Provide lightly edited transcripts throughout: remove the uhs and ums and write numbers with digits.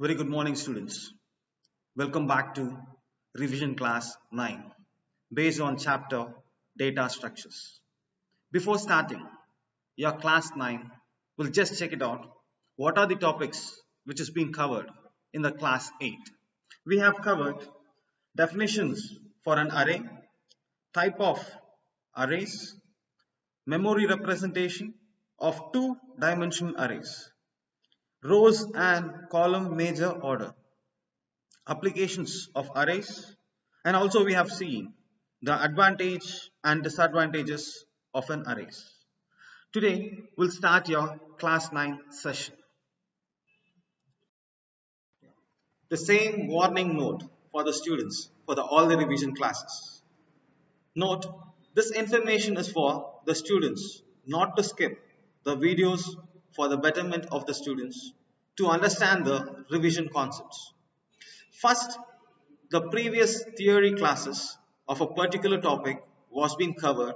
Very good morning, students. Welcome back to revision class 9 based on chapter data structures. Before starting your class 9, we'll just check it out. What are the topics which is being covered in the class 8? We have covered definitions for an array, type of arrays, memory representation of two-dimensional arrays, rows and column major order, applications of arrays, and also we have seen the advantage and disadvantages of an arrays. Today we'll start your class 9 session. The same warning note for the students for all the revision classes. Note, this information is for the students not to skip the videos for the betterment of the students to understand the revision concepts. First, the previous theory classes of a particular topic was being covered.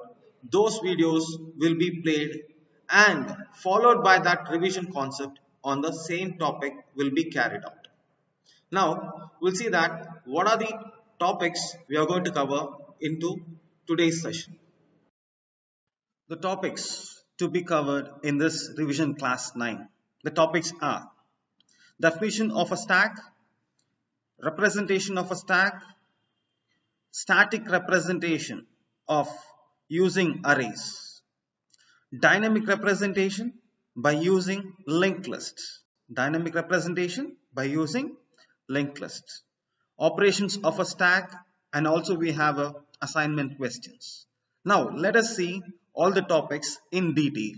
Those videos will be played and followed by that revision concept on the same topic will be carried out. Now, we'll see that what are the topics we are going to cover into today's session. The topics to be covered in this revision class 9. The topics are definition of a stack, representation of a stack, static representation of using arrays, dynamic representation by using linked lists, dynamic representation by using linked lists, operations of a stack, and also we have assignment questions. Now let us see all the topics in detail.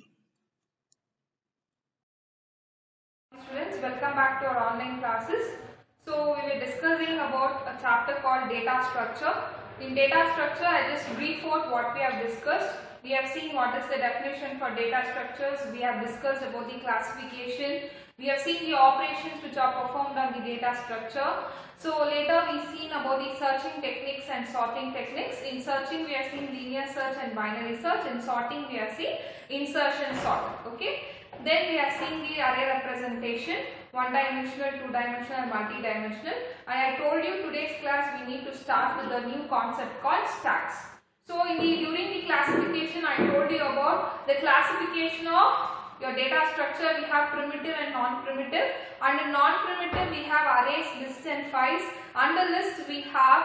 Students, welcome back to our online classes. So we were discussing about a chapter called data structure. In data structure, I just brief out what we have discussed. We have seen what is the definition for data structures. We have discussed about the classification. We have seen the operations which are performed on the data structure. So later we seen about the searching techniques and sorting techniques. In searching we have seen linear search and binary search. In sorting we have seen insertion sort. Okay. Then we have seen the array representation, one-dimensional, two-dimensional, multi-dimensional. And I told you today's class we need to start with a new concept called stacks. So during the classification I told you about the classification of your data structure. We have primitive and non-primitive. Under non-primitive we have arrays, lists and files. Under list we have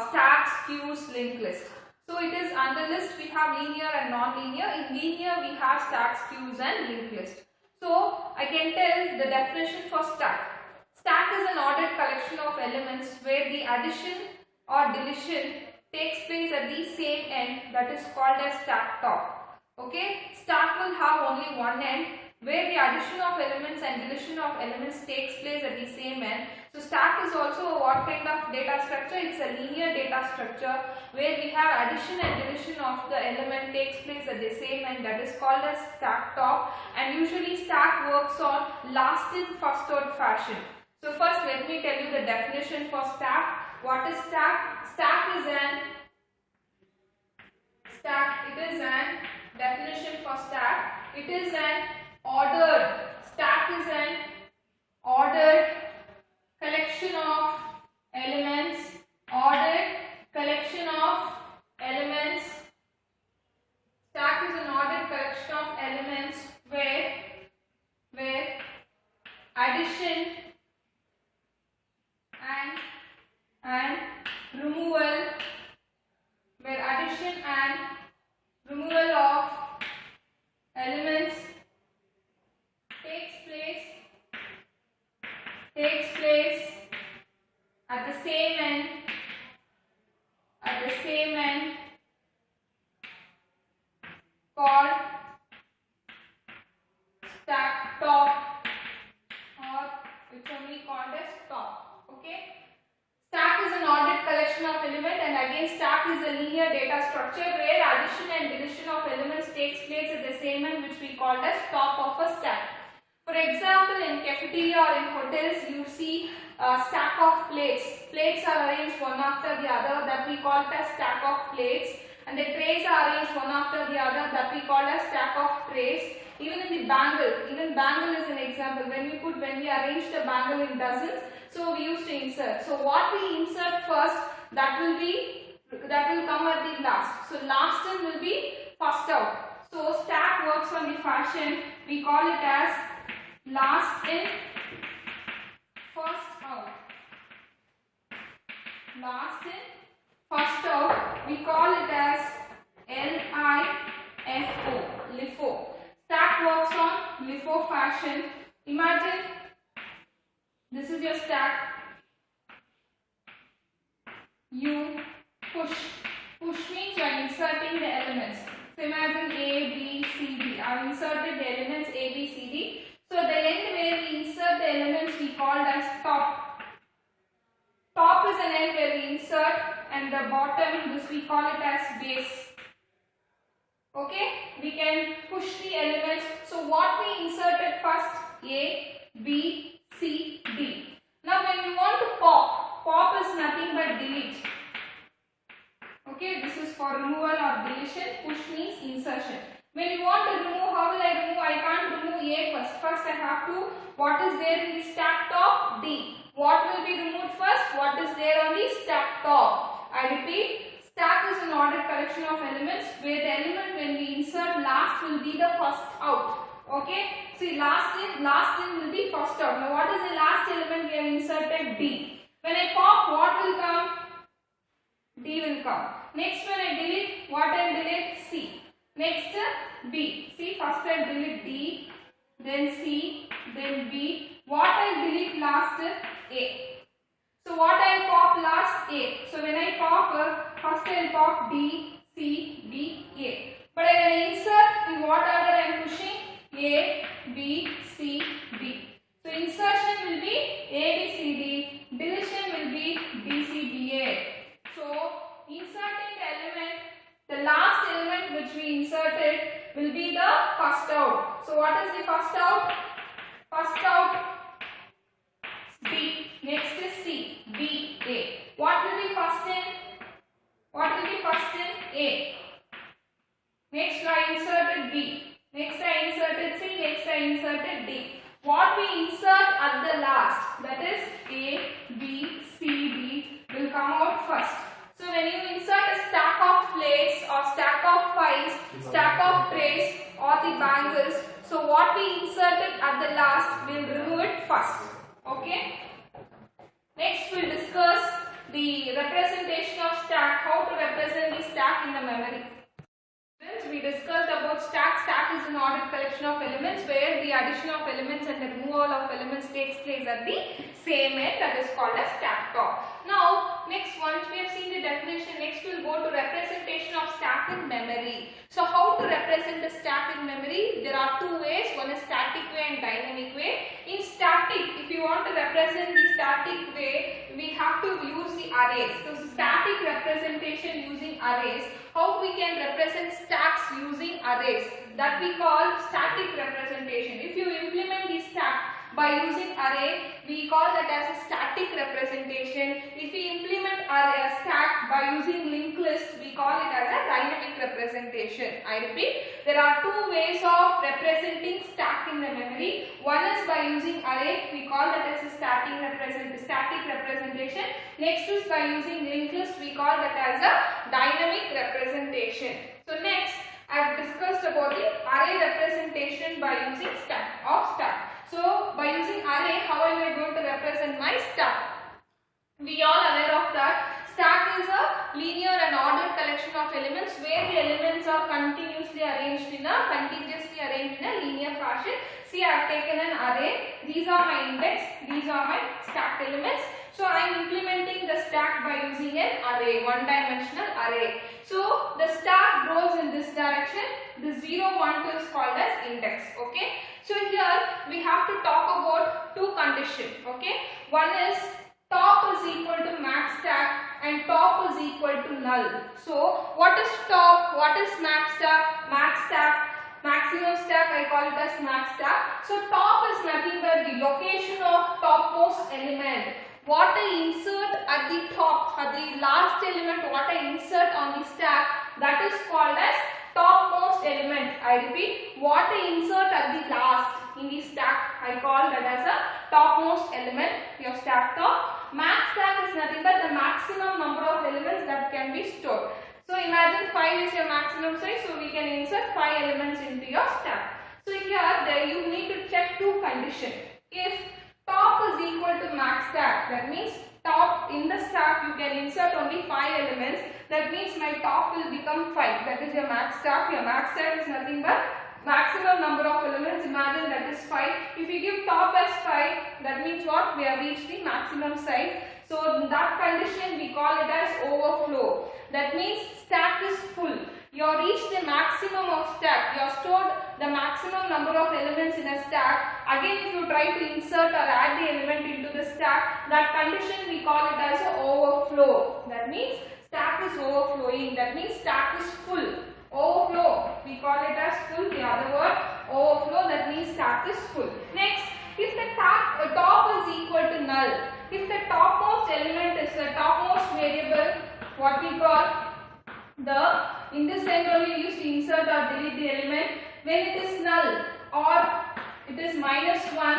stacks, queues, linked list. So it is under list we have linear and non-linear. In linear we have stacks, queues and linked list. So I can tell the definition for stack. Stack is an ordered collection of elements where the addition or deletion takes place at the same end, that is called as stack top. Okay, stack will have only one end where the addition of elements and deletion of elements takes place at the same end. So stack is also what kind of data structure? It's a linear data structure where we have addition and deletion of the element takes place at the same end, that is called as stack top, and usually stack works on last in first out fashion. So first let me tell you the definition for stack. What is stack? Stack is an definition for stack. It is an ordered, stack is an ordered collection of elements, Stack is an ordered collection of elements where addition and removal, of elements takes place at the same end, called stack top, or it's only called as top. Okay. Stack is an ordered collection of elements, and again stack is a linear data structure where addition and deletion of elements takes place at the same end, which we call as top of a stack. For example, in cafeteria or in hotels, you see a stack of plates. Plates are arranged one after the other, that we call as stack of plates, and the trays are arranged one after the other, that we call as stack of trays. Even in the bangle, even bangle is an example. When we arrange the bangle in dozens, so we used to insert. So what we insert first, that will come at the last. So last in will be first out. So stack works on the fashion, we call it as last in, first out. Last in, first out, we call it as LIFO, LIFO. Stack works on LIFO fashion. Imagine this is your stack. You push. Push means you are inserting the elements. So imagine A, B, C, D. I have inserted the elements A, B, C, D. So the end where we insert the elements we called as top. Top is an end where we insert, and the bottom, this we call it as base. Okay, we can push the elements. So what we inserted first? A, B, C, D. Now when we want to pop is nothing but delete. Okay, this is for removal or deletion. Push means insertion. When you want to remove, how will I remove? I can't remove A first. First I have to, what is there in the stack top? D. What will be removed first? What is there on the stack top? I repeat, stack is an ordered collection of elements where the element when we insert last will be the first out. Okay, see last in will be first out. Now what is the last element we have inserted? D. When I pop, what will come? D will come. Next when I delete, what I delete? C. Next B. See, first I delete D, then C, then B. What I delete last? A. So what I pop last? A. So when I pop, first I will pop D, C, B, A. But when I insert, in what order I am pushing? A, B, C, D. So insertion will be A, B, C, D. Deletion will be D, C, D, A. So inserting the element, the last element which we inserted will be the first out. So what is the first out? First out D. Next is C, B, A. What will be first in? What will be first in? A. Next I inserted B. Next I inserted C. Next I inserted D. What we insert at the last, that is A, B, C, D, will come out first. So when you insert a stack of plates or stack of files, stack of trays or the bangles, so what we inserted at the last, we will remove it first. Okay. Next we will discuss the representation of stack, how to represent the stack in the memory. We discussed about stack. Stack is an ordered collection of elements where the addition of elements and the removal of elements takes place at the same end, that is called as stack top. Now, next, once we have seen the definition, next we will go to representation of stack in memory. So, how to represent the stack in memory? There are two ways, one is static way and dynamic way. In static, if you want to represent the static way, we have to use the arrays. So, static representation using arrays. How we can represent stacks using arrays, that we call static representation. If you implement the stack by using array, we call that as a static representation. If we implement a stack by using linked list, we call it as a dynamic representation. I repeat, there are two ways of representing stack in the memory. One is by using array, we call that as a static representation. Next is by using linked list, we call that as a dynamic representation. So next, I have discussed about the array representation by using stack of stack. So by using array, how am I going to represent my stack? We all aware of that. Stack is a linear and ordered collection of elements where the elements are contiguously arranged in a linear fashion. See, I have taken an array. These are my index. These are my stacked elements. So I am implementing the stack by using an array, one-dimensional array. So the stack goes in this direction. The 0, 1, 2 is called as index. Okay. So here we have to talk about two conditions. Okay. One is top is equal to max stack and top is equal to null. So what is top? What is max stack? Max stack, maximum stack, I call it as max stack. So top is nothing but the location of topmost element. What I insert at the top, at the last element, what I insert on the stack, that is called as topmost element. I repeat, what I insert at the last in the stack, I call that as a topmost element, your stack top. Max stack is nothing but the maximum number of elements that can be stored. So imagine 5 is your maximum size, so we can insert 5 elements into your stack. So here you need to check two conditions. If top is equal to max stack, that means top in the stack you can insert only 5 elements. That means my top will become 5. That is your max stack. Your max stack is nothing but maximum number of elements. Imagine that is 5. If you give top as 5, that means what? We have reached the maximum size. So in that condition we call it as overflow. That means stack is full. You have reached the maximum of stack. You have stored the maximum number of elements in a stack. Again, if you try to insert or add the element into the stack, that condition we call it as an overflow. That means stack is overflowing. That means stack is full. Overflow, we call it as full. The other word, overflow, that means stack is full. Next, if the top is equal to null, if the topmost element is the topmost variable, what we call in this end only used to insert or delete the element. When it is null or it is minus 1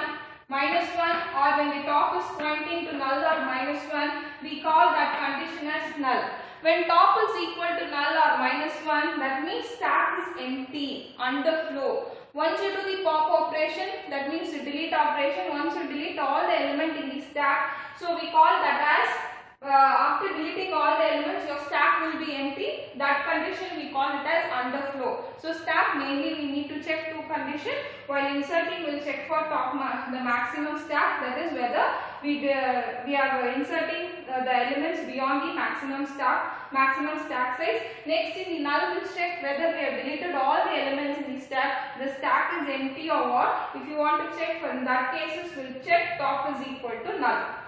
or when the top is pointing to null or minus 1, we call that condition as null. When top is equal to null or minus 1, that means stack is empty, underflow. Once you do the pop operation, that means the delete operation, once you delete all the element in the stack, so we call that as after deleting all the elements, your stack will be empty. That condition we call it as underflow. So stack mainly we need to check two conditions. While inserting, we will check for the maximum stack. That is whether we are inserting the elements beyond the maximum stack size. Next, in the null, we will check whether we have deleted all the elements in the stack. The stack is empty or what. If you want to check, in that cases, we will check top is equal to null.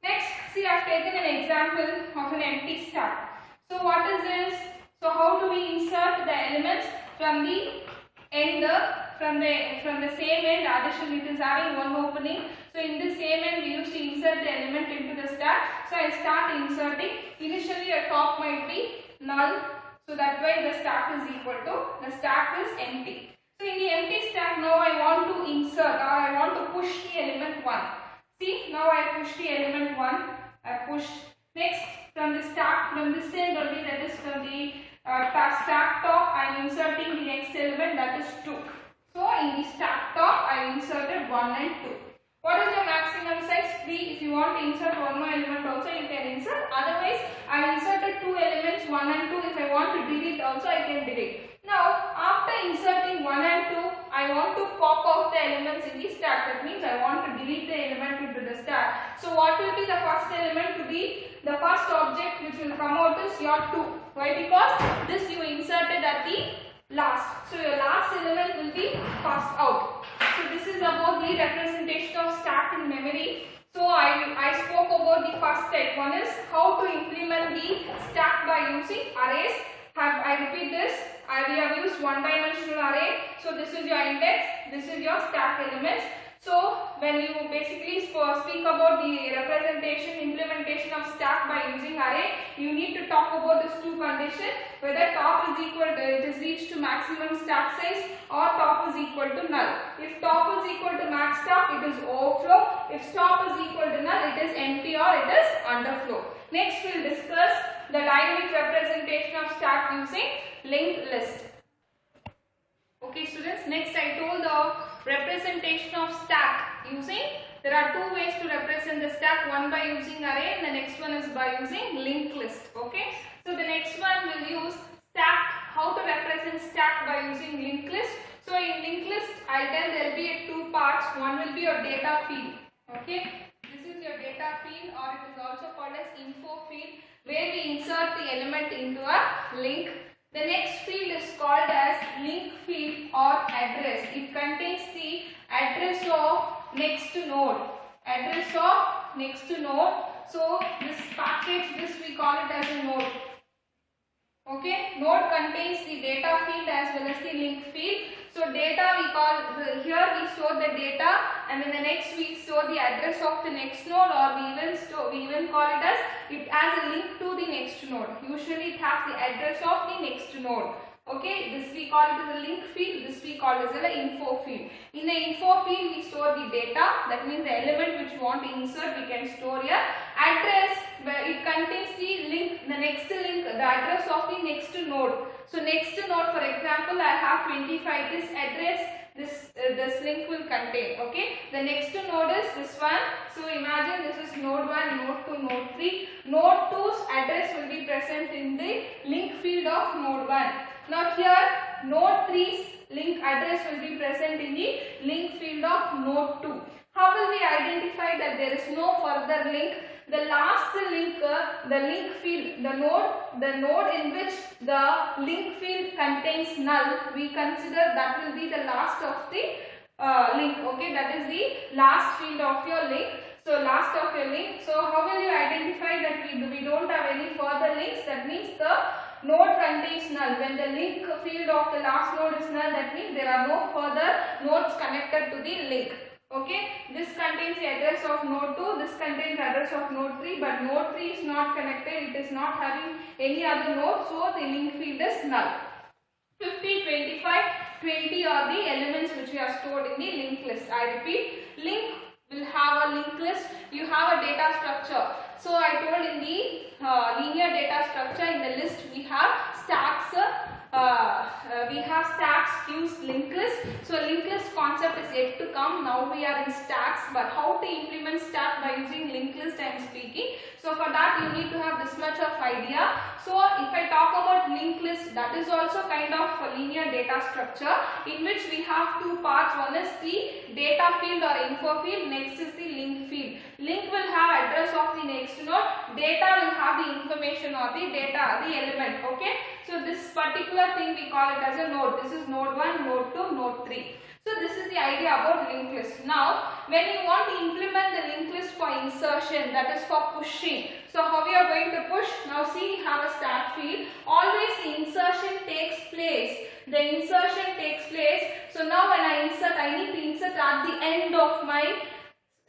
Next, see, I have taken an example of an empty stack. So what is this? So how do we insert the elements from the end, from the same end? Addition, it is having one opening. So in the same end, we used to insert the element into the stack. So I start inserting. Initially, your top might be null. So that's why the stack is equal to, the stack is empty. So in the empty stack, now I want to insert or I want to push the element 1. See, now I push the element 1, I push. Next, from the stack, from this end only, that is from the stack top, I am inserting the next element, that is 2. So, in the stack top, I inserted 1 and 2. What is your maximum size? 3. If you want to insert one more element also, you can insert. Otherwise, I inserted 2 elements, 1 and 2. If I want to delete also, I can delete. Now, after inserting 1 and 2, I want to pop out the elements in the stack. That means I want to delete the element into the stack. So, what will be the first element to be? The first object which will come out is your 2. Why? Because this you inserted at the last. So, your last element will be passed out. So, this is about the representation of stack in memory. So, I spoke about the first type. One is how to implement the stack by using arrays. I repeat this. We have used one-dimensional array. So this is your index, this is your stack elements. So when you basically speak about the representation, implementation of stack by using array, you need to talk about these two conditions, whether top is equal to, it is reached to maximum stack size or top is equal to null. If top is equal to max stack, it is overflow. If top is equal to null, it is empty or it is underflow. Next, we will discuss the dynamic representation of stack using linked list. Okay students, next I told the representation of stack using, there are two ways to represent the stack, one by using array and the next one is by using linked list. Okay, so the next one will use stack, how to represent stack by using linked list. So in linked list, I'll tell there will be two parts, one will be your data field. Okay, this is your data field or it is also called as info field, where we insert the element into a link. The next field is called as link field or address. It contains the address of next node. Address of next node. So this package, this we call it as a node. Okay, node contains the data field as well as the link field. So data we call, here we store the data and in the next we store the address of the next node, or we even call it as, it has a link to the next node. Usually it has the address of the next node. Okay, this we call it as a link field, this we call it as an info field. In the info field we store the data, that means the element which we want to insert we can store here. Address, where it contains the link, the next link, the address of the next node. So next node, for example, I have 25, this address, this link will contain. Okay, the next node is this one. So imagine this is node 1, node 2, node 3. Node 2's address will be present in the link field of node 1. Now here node 3's link address will be present in the link field of node 2. How will we identify that there is no further link? The last link, the link field, the node in which the link field contains null, we consider that will be the last of the link. Okay, that is the last field of your link. So last of your link. So how will you identify that we don't have any further links? That means the node contains null. When the link field of the last node is null, that means there are no further nodes connected to the link. Okay, this contains the address of node 2, this contains the address of node 3, but node 3 is not connected, it is not having any other node, so the link field is null. 50, 25, 20 are the elements which we have stored in the linked list. I repeat, link will have a linked list, you have a data structure. So I told in the linear data structure, in the list we have stacks, queues, linked list. So linked list concept is yet to come. Now we are in stacks, but how to implement stack by using linked list I am speaking. So for that you need to have this much of idea. So if I talk about linked list, that is also kind of a linear data structure in which we have two parts. One is the data field or info field, next is the link field. Link will have address of the next node, data will have the information or the data, the element. Okay, so this particular thing we call it as a node. This is node 1, node 2, node 3. So this is the idea about linked list. Now when you want to implement the linked list for insertion, that is for pushing. So how we are going to push? Now see, we have a start field. Always the insertion takes place. The insertion takes place. So now when I insert, I need to insert at the end of my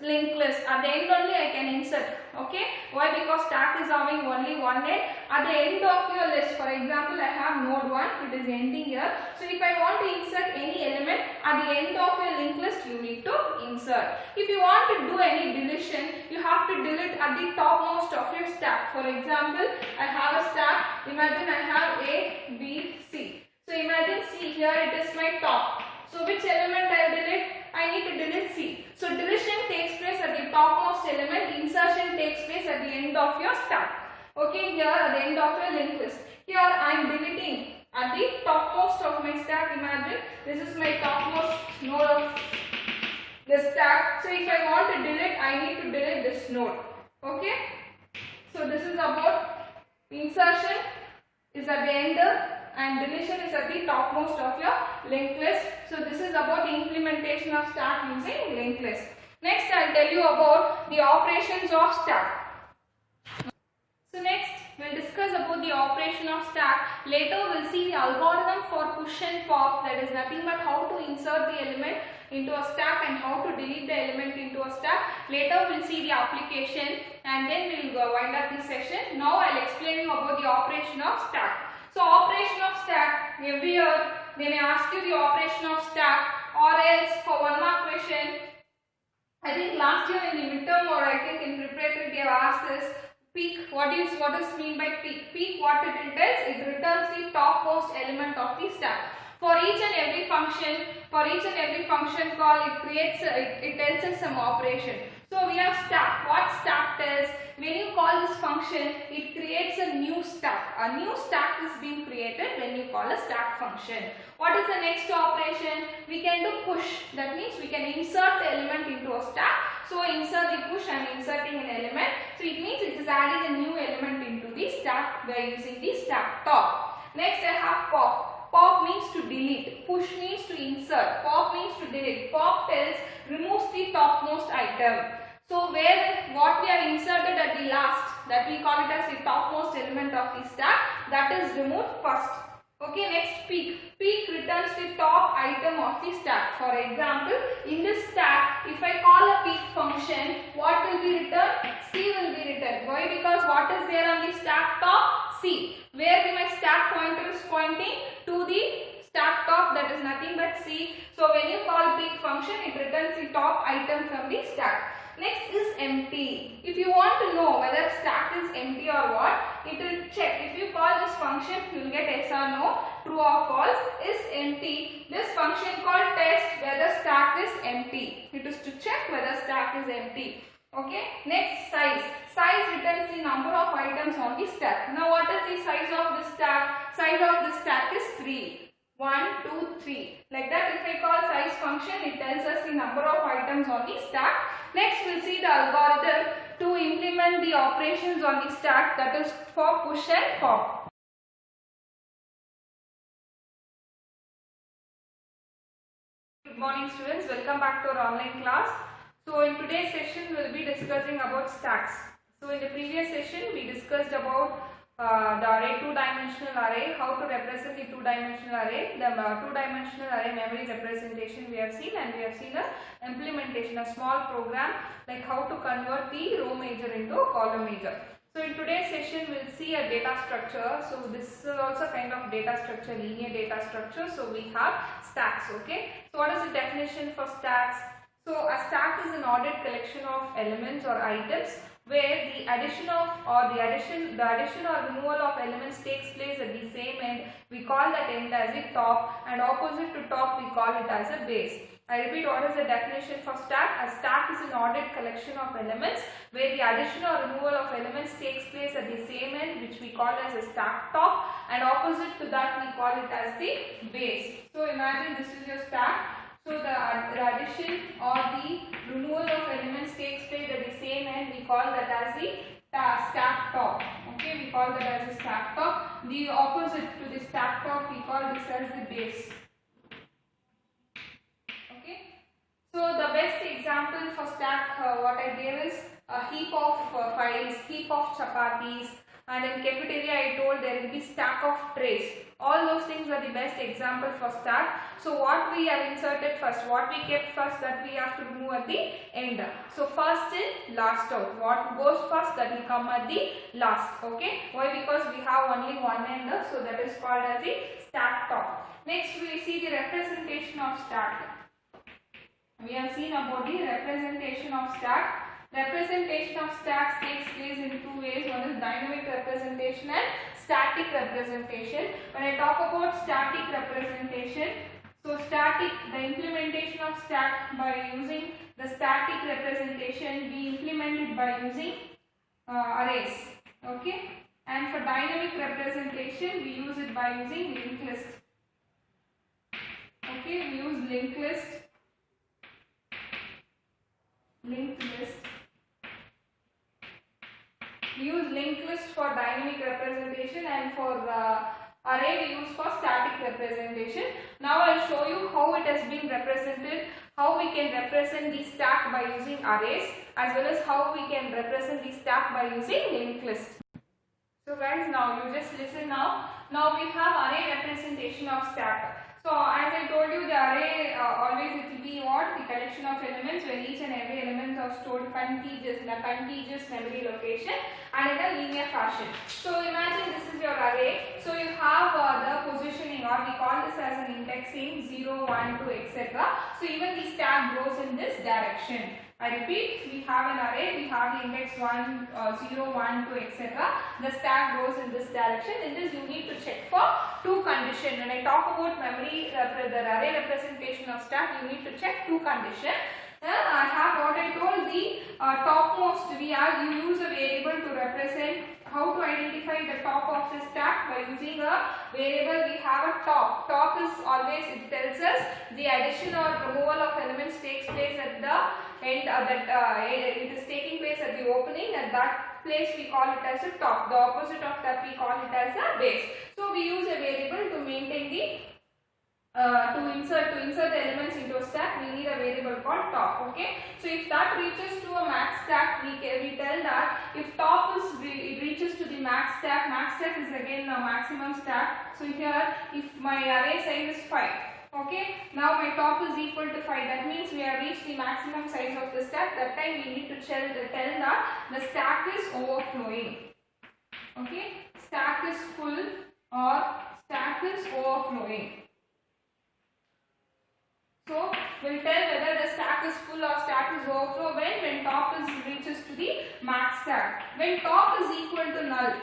linked list. At the end only I can insert. Okay, why? Because stack is having only one end. At the end of your list, for example, I have node 1, it is ending here. So if I want to insert any element at the end of your linked list, you need to insert. If you want to do any deletion, you have to delete at the topmost of your stack. For example, I have a stack. Imagine I have A, B, C. So imagine C, here it is my top. So which element I delete? I need to delete C. So deletion takes place at the topmost element, insertion takes place at the end of your stack. Okay, here at the end of your linked list. Here I am deleting at the topmost of my stack. Imagine this is my topmost node of the stack. So if I want to delete, I need to delete this node. Okay. So this is about insertion is at the end and deletion is at the topmost of your linked list. So this is about the implementation of stack using linked list. Next I will tell you about the operations of stack. So next we will discuss about the operation of stack. Later we will see the algorithm for push and pop, that is nothing but how to insert the element into a stack and how to delete the element into a stack. Later we will see the application and then we will wind up this session. Now I will explain you about the operation of stack. So operation of stack, every year they may ask you the operation of stack, or else for one mark question, I think last year in the midterm or I think in preparatory they have asked this, peak, what is mean by peak? Peak, what it does, it returns the topmost element of the stack. For each and every function call, it tells us some operation. So we have stack. What stack does? When you call this function, it creates a new stack. A new stack is being created when you call a stack function. What is the next operation? We can do push. That means we can insert the element into a stack. So insert the push, I am inserting an element. So it means it is adding a new element into the stack by using the stack top. Next I have pop. Pop means to delete, push means to insert, pop means to delete. Pop tells removes the topmost item. So what we have inserted at the last, that we call it as the topmost element of the stack, that is removed first. Okay, next peak. Peak returns the top item of the stack. For example, in this stack, if I call a peak function, what will be returned? C will be returned. Why? Because what is there on the stack top? C. Where my stack pointer is pointing? To the stack top, that is nothing but C. So when you call print function, it returns the top item from the stack. Next is empty. If you want to know whether stack is empty or what, it will check. If you call this function, you will get yes or no, true or false. Is empty. This function called test whether stack is empty. It is to check whether stack is empty. Okay. Next, size. Size returns the number of items on the stack. Now what is the size of the stack? Size of the stack is 3. 1, 2, 3. Like that, if I call size function, it tells us the number of items on the stack. Next, we'll see the algorithm to implement the operations on the stack, that is for push and pop. Good morning students, welcome back to our online class. So in today's session, we'll be discussing about stacks. So in the previous session, we discussed about the array, two-dimensional array, how to represent the two-dimensional array, the two-dimensional array memory representation we have seen, and we have seen a implementation, a small program like how to convert the row major into a column major. So in today's session, we'll see a data structure. So this is also kind of data structure, linear data structure. So we have stacks. Okay. So what is the definition for stacks? So a stack is an ordered collection of elements or items where the addition or removal of elements takes place at the same end. We call that end as the top, and opposite to top we call it as a base. I repeat, what is the definition for stack? A stack is an ordered collection of elements where the addition or removal of elements takes place at the same end, which we call as a stack top, and opposite to that we call it as the base. So imagine this is your stack. So the addition or the removal of elements takes place at the same end. We call that as the stack top. Okay, we call that as a stack top. The opposite to the stack top, we call this as the base. Okay. So the best example for stack, what I gave is a heap of files, heap of chapatis, and in cafeteria I told there will be stack of trays. All those things are the best example for stack. So what we have inserted first, what we kept first, that we have to remove at the end. So first in, last out. What goes first, that will come at the last. Okay. Why? Because we have only one end, so that is called as the stack top. Next we see the representation of stack. We have seen about the representation of stack. Representation of stacks takes place in two ways. One is dynamic representation and static representation. When I talk about static representation, so static, the implementation of stack by using the static representation, we implement it by using arrays. Okay, and for dynamic representation, we use it by using linked list. Okay, we use linked list. We use linked list for dynamic representation, and for array we use for static representation. Now I will show you how it has been represented, how we can represent the stack by using arrays, as well as how we can represent the stack by using linked list. So guys, now you just listen now. Now we have array representation of stack. So as I told you, the array always it will be what? The collection of elements where each and every element are stored contiguous in a contiguous memory location and in a linear fashion. So imagine this is your array. So you have the positioning, or we call this as an indexing 0, 1, 2, etc. So even the stack goes in this direction. I repeat, we have an array, we have the index 1, 0, 1, 2, etc. The stack goes in this direction. In this you need to check for two conditions. When I talk about memory, the array representation of stack, you need to check two conditions. I have what I told, the topmost, you use a variable to represent how to identify the top of the stack by using a variable. We have a top. Top is always, it tells us the addition or removal of elements takes place at the end, it is taking place at the opening. At that place we call it as a top. The opposite of that we call it as a base. So we use a variable to maintain the to insert the elements into a stack. We need a variable called top. Okay. So if that reaches to a max stack, we tell that if top is it reaches to the max stack is again a maximum stack. So here if my array size is 5. Okay, now my top is equal to 5. That means we have reached the maximum size of the stack. That time we need to tell that the stack is overflowing. Okay, stack is full or stack is overflowing. So we'll tell whether the stack is full or stack is overflow when top is reaches to the max stack. When top is equal to null.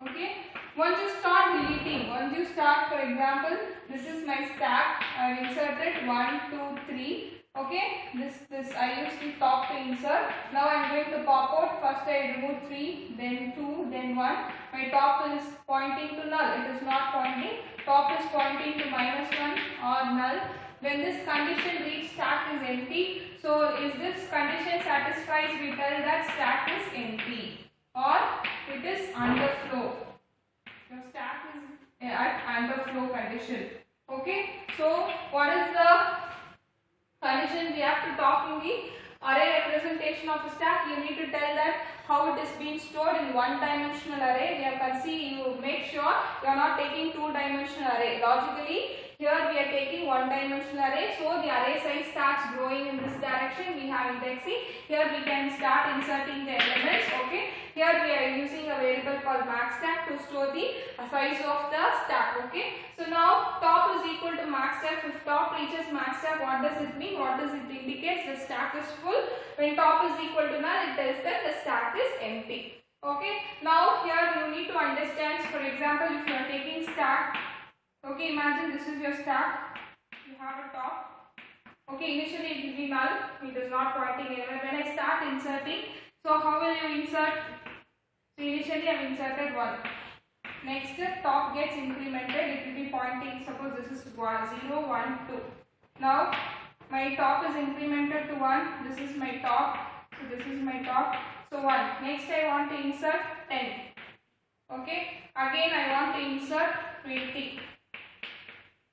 Okay. Once you start deleting, once you start, for example, this is my stack. I have inserted 1, 2, 3. Okay, this I use the top to insert. Now I am going to pop out. First I remove 3, then 2, then 1. My top is pointing to null. It is not pointing. Top is pointing to -1 or null. When this condition reaches stack is empty. So if this condition satisfies, we tell that stack is empty or it is underflow. Your stack is at underflow condition. Okay. So what is the condition we have to talk in the array representation of a stack? You need to tell that how it is being stored in one-dimensional array. We have you make sure you are not taking two-dimensional array. Logically, here we are taking one-dimensional array, so the array size starts growing in this direction. We have indexing. Here we can start inserting the elements. Okay. Here we are using a variable called max stack to store the size of the stack. Okay. So now top is equal to max stack. If top reaches max stack, what does it mean? What does it indicate? The stack is full. When top is equal to null, it tells that the stack is empty. Okay. Now here you need to understand. For example, if you are taking stack. Okay. Imagine this is your stack. You have a top. Okay. Initially it will be null. It is not pointing anywhere. When I start inserting, so how will you insert? So initially I have inserted 1. Next top gets incremented. It will be pointing. Suppose this is 0, 1, 2. Now my top is incremented to 1. This is my top. So this is my top. So 1. Next I want to insert 10. Okay. Again I want to insert 20.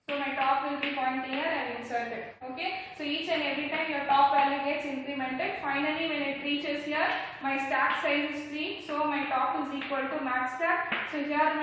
So my top will be pointing here and inserted. Okay. So each and every time your top value gets incremented. Finally when it reaches here, my stack size is 3. So my top is equal to max stack. So here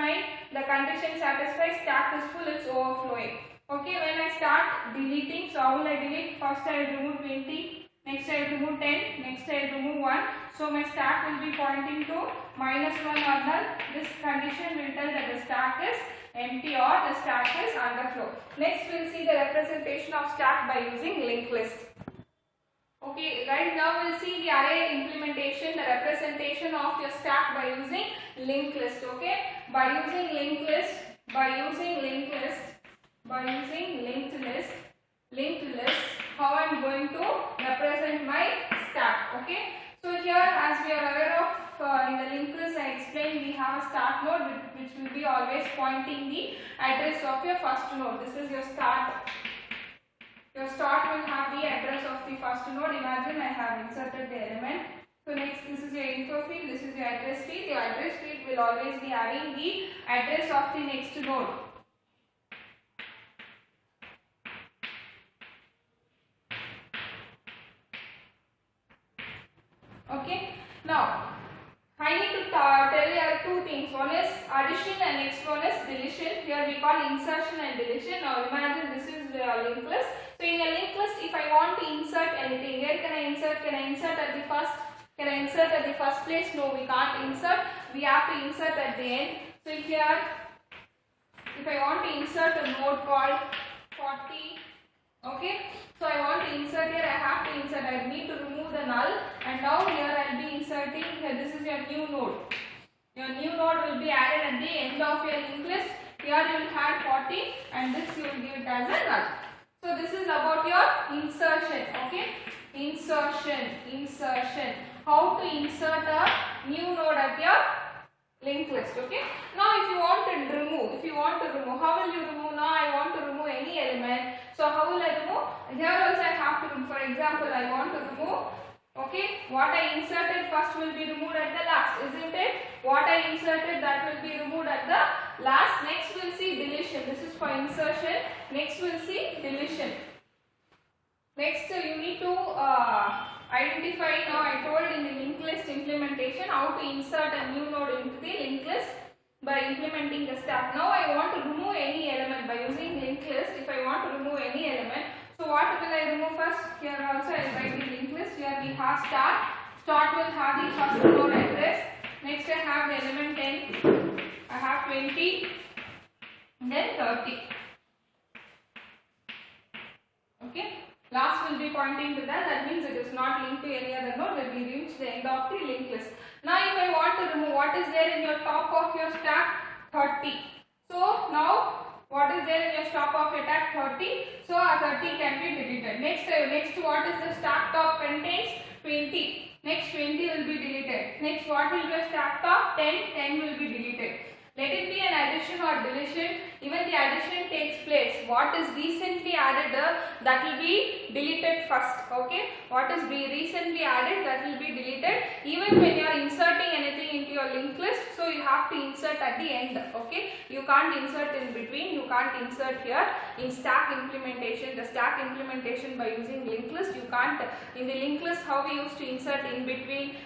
the condition satisfies, stack is full, it's overflowing. Okay. When I start deleting, so how will I delete? First I remove 20. Next I remove 10. Next I remove 1. So my stack will be pointing to -1 or null. This condition will tell that the stack is empty or the stack is underflow. Next we will see the representation of stack by using linked list. Okay, right now we will see the array implementation, the representation of your stack by using linked list. Okay, by using linked list, how I am going to represent my stack. Okay, so here as we are aware of in the linked list I explained we have a start node which will be always pointing the address of your first node. This is your start. Your start will have the address of the first node. Imagine I have inserted the element. So next this is your info field, this is your address field. Your address field will always be having the address of the next node. Okay. Now I need to tell you two things. One is addition and next one is deletion. Here we call insertion and deletion. Now imagine this is the linked list. So in a linked list, if I want to insert anything, where can I insert? Can I insert at the first? Can I insert at the first place? No, we can't insert. We have to insert at the end. So here, if I want to insert a node called 40, okay. So I want to insert here. I have to insert. I need to remove the null, and now here I will be inserting. Here, this is your new node. Your new node will be added at the end of your linked list. Here you will have 40, and this you will give it as a null. So this is about your insertion. Okay, insertion. How to insert a new node at your linked list. Okay. Now if you want to remove, how will you remove? Now I want to remove any element. So how will I remove? Here also I have to remove. For example, I want to remove. Okay, what I inserted first will be removed at the last, isn't it? What I inserted that will be removed at the last. Next we'll see deletion. This is for insertion. Next we'll see deletion. Next you need to identify. Now I told in the linked list implementation how to insert a new node into the linked list by implementing the stack. Now I want to remove any element by using linked list. If I want to remove any element, so what will I remove first? Here also I will write the linked list. Here we have start. Start will have the first node address. Next I have the element 10. I I have 20, then 30. Okay. Last will be pointing to that. That means it is not linked to any other node. That we reach the end of the linked list. Now, if I want to remove what is there in your top of your stack, 30. So now what is there in your top of your stack, 30. So 30 can be deleted. Next what is the stack top contains, 20. Next 20 will be deleted. Next what will be a stack top, 10. 10 will be deleted. Let it be an addition or deletion. Even the addition takes place. What is recently added, that will be deleted first. Okay. What is recently added, that will be deleted. Even when you are inserting anything into your linked list, so you have to insert at the end. Okay. You can't insert in between. You can't insert here in stack implementation. The stack implementation by using linked list, you can't. In the linked list, how we used to insert in between,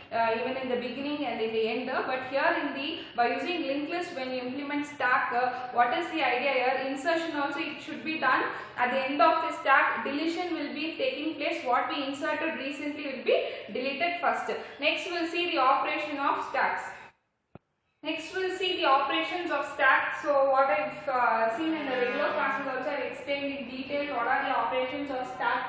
even in the beginning and in the end. But here in the by using linked list, when you implement stack, what is the idea here? Insertion also it should be done at the end of the stack. Deletion will be taking place. What we inserted recently will be deleted first. Next we will see the operation of stacks. Next we will see the operations of stack. So what I've seen in the regular classes also I explained in detail what are the operations of stack.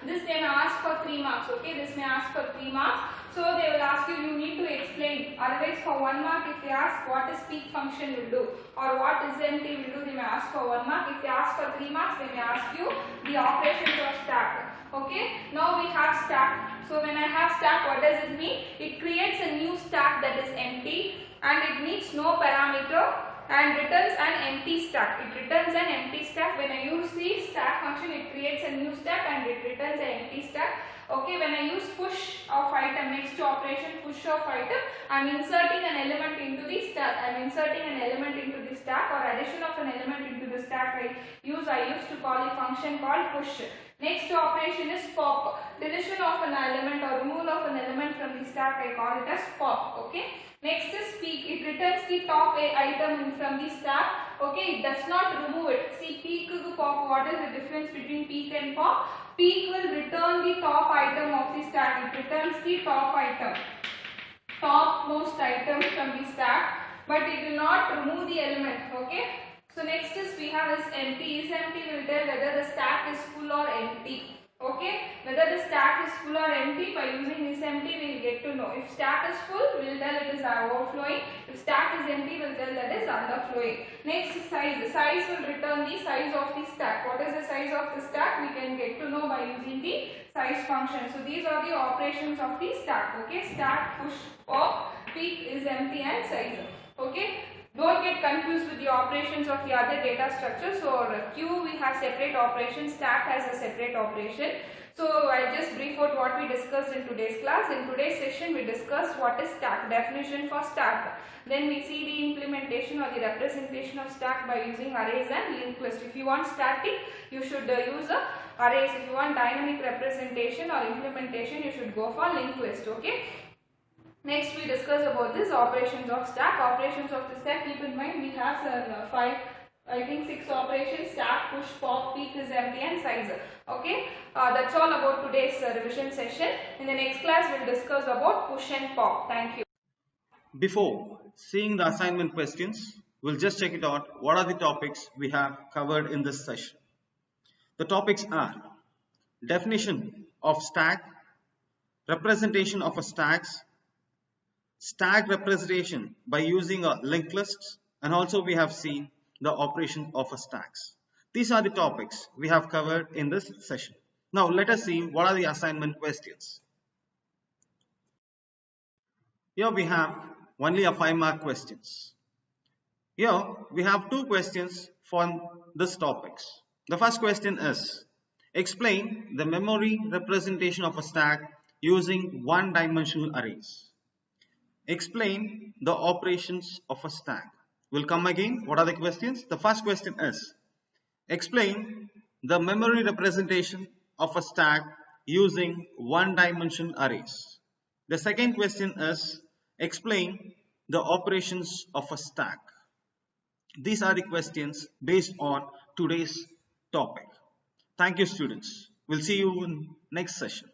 This they may ask for 3 marks. Okay, this may ask for 3 marks. So they will ask you need to explain. Otherwise for 1 mark if they ask what is peak function will do or what is empty will do, they may ask for 1 mark. If they ask for 3 marks, they may ask you the operations of stack. Okay, now we have stack. So when I have stack, what does it mean? It creates a new stack that is empty and it needs no parameter and returns an empty stack. It returns an empty stack. When I use the stack function, it creates a new stack and it returns an empty stack. Okay, when I use push of item, next to operation push of item, I am inserting an element into the stack. I am inserting an element into the stack or addition of an element into the stack. I used to call a function called push. Next operation is pop. Deletion of an element or removal of an element from the stack, I call it as pop. Okay. Next is peek. It returns the top item from the stack. Okay, it does not remove it. See, peek to pop. What is the difference between peek and pop? Peek will return the top item of the stack. It returns the top item, topmost item from the stack, but it will not remove the element. Okay. So next is we have is empty. Is empty will tell whether the stack is full or empty. Okay, whether the stack is full or empty, by using is empty we will get to know. If stack is full, we will tell it is overflowing. If stack is empty, we will tell that is underflowing. Next is size. The size will return the size of the stack. What is the size of the stack? We can get to know by using the size function. So these are the operations of the stack. Okay, stack, push, pop, peek, is empty and size. Okay. Don't get confused with the operations of the other data structures. So queue we have separate operations, stack has a separate operation. So I'll just brief out what we discussed in today's class. In today's session we discussed what is stack, definition for stack. Then we see the implementation or the representation of stack by using arrays and linked list. If you want static, you should use arrays. If you want dynamic representation or implementation, you should go for linked list. Okay. Next we discuss about this operations of stack. Operations of the stack, keep in mind we have 6 operations: stack, push, pop, peek, is empty and size. Okay, that's all about today's revision session. In the next class we will discuss about push and pop. Thank you. Before seeing the assignment questions, we'll just check it out. What are the topics we have covered in this session? The topics are definition of stack, representation of a stacks, stack representation by using a linked list, and also we have seen the operation of a stacks. These are the topics we have covered in this session. Now let us see what are the assignment questions. Here we have only a 5-mark questions. Here we have 2 questions from this topics. The first question is, explain the memory representation of a stack using one-dimensional arrays. Explain the operations of a stack. We'll come again. What are the questions? The first question is, explain the memory representation of a stack using one-dimensional arrays. The second question is, explain the operations of a stack. These are the questions based on today's topic. Thank you, students. We'll see you in next session.